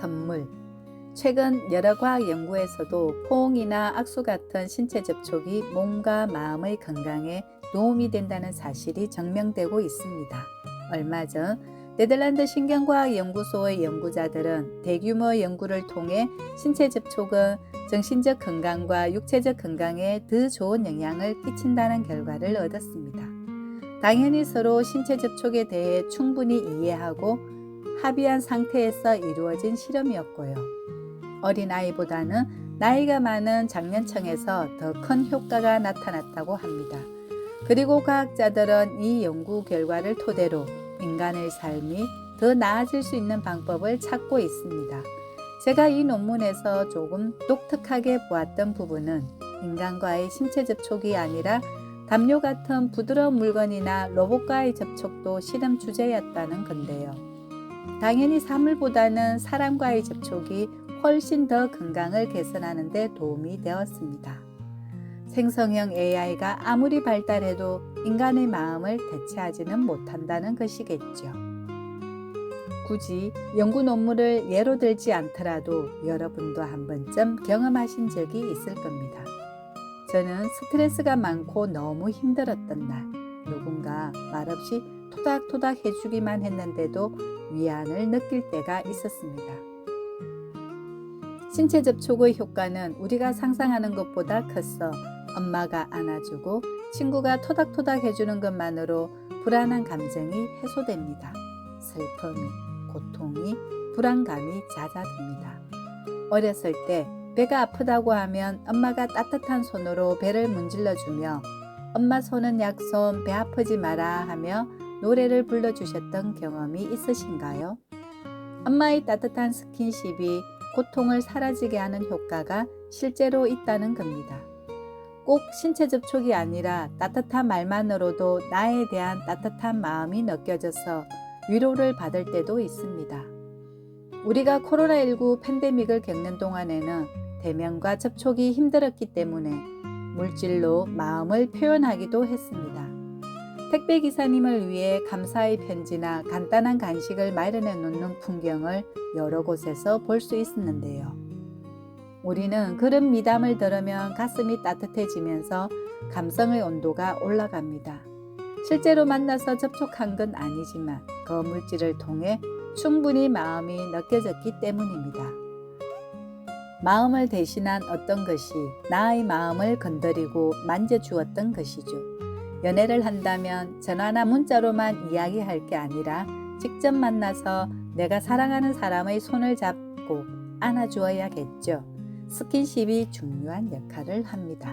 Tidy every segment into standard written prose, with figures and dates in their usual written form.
선물. 최근 여러 과학 연구에서도 포옹이나 악수 같은 신체 접촉이 몸과 마음의 건강에 도움이 된다는 사실이 증명되고 있습니다. 얼마 전 네덜란드 신경과학연구소의 연구자들은 대규모 연구를 통해 신체 접촉은 정신적 건강과 육체적 건강에 더 좋은 영향을 끼친다는 결과를 얻었습니다. 당연히 서로 신체 접촉에 대해 충분히 이해하고 합의한 상태에서 이루어진 실험이었고요. 어린아이보다는 나이가 많은 장년층에서 더 큰 효과가 나타났다고 합니다. 그리고 과학자들은 이 연구 결과를 토대로 인간의 삶이 더 나아질 수 있는 방법을 찾고 있습니다. 제가 이 논문에서 조금 독특하게 보았던 부분은 인간과의 신체 접촉이 아니라 담요 같은 부드러운 물건이나 로봇과의 접촉도 실험 주제였다는 건데요. 당연히 사물보다는 사람과의 접촉이 훨씬 더 건강을 개선하는 데 도움이 되었습니다. 생성형 AI가 아무리 발달해도 인간의 마음을 대체하지는 못한다는 것이겠죠. 굳이 연구 논문을 예로 들지 않더라도 여러분도 한 번쯤 경험하신 적이 있을 겁니다. 저는 스트레스가 많고 너무 힘들었던 날, 누군가 말없이 토닥토닥 해주기만 했는데도 위안을 느낄 때가 있었습니다. 신체 접촉의 효과는 우리가 상상하는 것보다 컸어. 엄마가 안아주고 친구가 토닥토닥 해주는 것만으로 불안한 감정이 해소됩니다. 슬픔이, 고통이, 불안감이 잦아듭니다. 어렸을 때 배가 아프다고 하면 엄마가 따뜻한 손으로 배를 문질러주며 엄마 손은 약손, 배 아프지 마라 하며 노래를 불러주셨던 경험이 있으신가요? 엄마의 따뜻한 스킨십이 고통을 사라지게 하는 효과가 실제로 있다는 겁니다. 꼭 신체 접촉이 아니라 따뜻한 말만으로도 나에 대한 따뜻한 마음이 느껴져서 위로를 받을 때도 있습니다. 우리가 코로나19 팬데믹을 겪는 동안에는 대면과 접촉이 힘들었기 때문에 물질로 마음을 표현하기도 했습니다. 택배 기사님을 위해 감사의 편지나 간단한 간식을 마련해 놓는 풍경을 여러 곳에서 볼 수 있었는데요. 우리는 그런 미담을 들으면 가슴이 따뜻해지면서 감성의 온도가 올라갑니다. 실제로 만나서 접촉한 건 아니지만 그 물질을 통해 충분히 마음이 느껴졌기 때문입니다. 마음을 대신한 어떤 것이 나의 마음을 건드리고 만져주었던 것이죠. 연애를 한다면 전화나 문자로만 이야기할 게 아니라 직접 만나서 내가 사랑하는 사람의 손을 잡고 안아주어야겠죠. 스킨십이 중요한 역할을 합니다.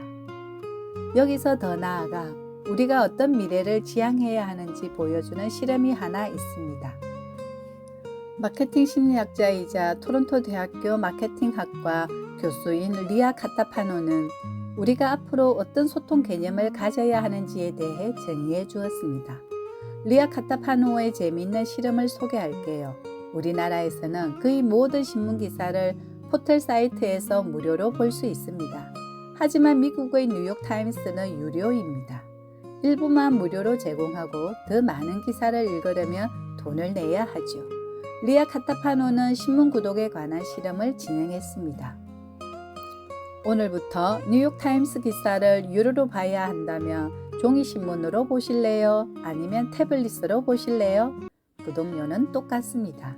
여기서 더 나아가 우리가 어떤 미래를 지향해야 하는지 보여주는 실험이 하나 있습니다. 마케팅 심리학자이자 토론토 대학교 마케팅학과 교수인 리아 카타파노는 우리가 앞으로 어떤 소통 개념을 가져야 하는지에 대해 정의해 주었습니다. 리아 카타파노의 재미있는 실험을 소개할게요. 우리나라에서는 거의 모든 신문 기사를 포털 사이트에서 무료로 볼 수 있습니다. 하지만 미국의 뉴욕타임스는 유료입니다. 일부만 무료로 제공하고 더 많은 기사를 읽으려면 돈을 내야 하죠. 리아 카타파노는 신문 구독에 관한 실험을 진행했습니다. 오늘부터 뉴욕타임스 기사를 유료로 봐야 한다면 종이신문으로 보실래요? 아니면 태블릿으로 보실래요? 구독료는 똑같습니다.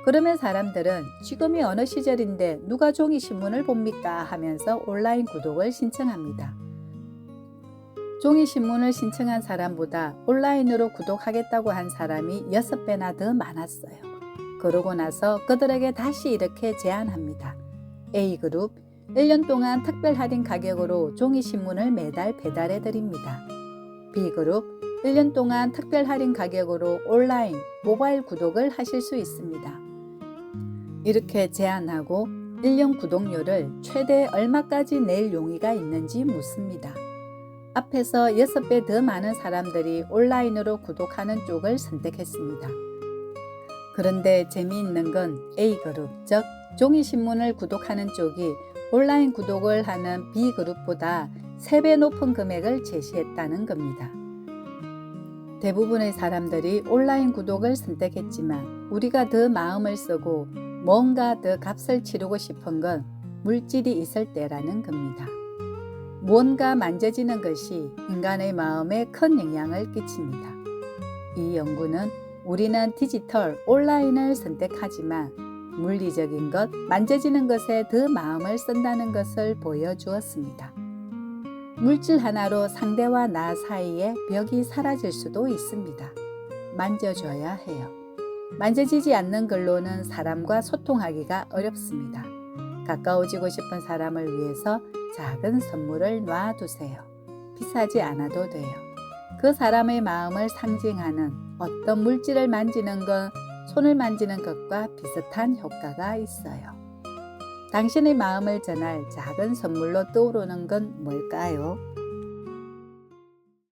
그러면 사람들은 지금이 어느 시절인데 누가 종이신문을 봅니까? 하면서 온라인 구독을 신청합니다. 종이신문을 신청한 사람보다 온라인으로 구독하겠다고 한 사람이 6배나 더 많았어요. 그러고 나서 그들에게 다시 이렇게 제안합니다. A그룹 1년 동안 특별 할인 가격으로 종이신문을 매달 배달해 드립니다. B그룹 1년 동안 특별 할인 가격으로 온라인, 모바일 구독을 하실 수 있습니다. 이렇게 제안하고 1년 구독료를 최대 얼마까지 낼 용의가 있는지 묻습니다. 앞에서 6배 더 많은 사람들이 온라인으로 구독하는 쪽을 선택했습니다. 그런데 재미있는 건 A그룹, 즉 종이신문을 구독하는 쪽이 온라인 구독을 하는 B그룹보다 3배 높은 금액을 제시했다는 겁니다. 대부분의 사람들이 온라인 구독을 선택했지만 우리가 더 마음을 쓰고 뭔가 더 값을 치르고 싶은 건 물질이 있을 때라는 겁니다. 무언가 만져지는 것이 인간의 마음에 큰 영향을 끼칩니다. 이 연구는 우리는 디지털, 온라인을 선택하지만 물리적인 것, 만져지는 것에 더 마음을 쓴다는 것을 보여주었습니다. 물질 하나로 상대와 나 사이의 벽이 사라질 수도 있습니다. 만져줘야 해요. 만져지지 않는 걸로는 사람과 소통하기가 어렵습니다. 가까워지고 싶은 사람을 위해서 작은 선물을 놔두세요. 비싸지 않아도 돼요. 그 사람의 마음을 상징하는 어떤 물질을 만지는 건 손을 만지는 것과 비슷한 효과가 있어요. 당신의 마음을 전할 작은 선물로 떠오르는 건 뭘까요?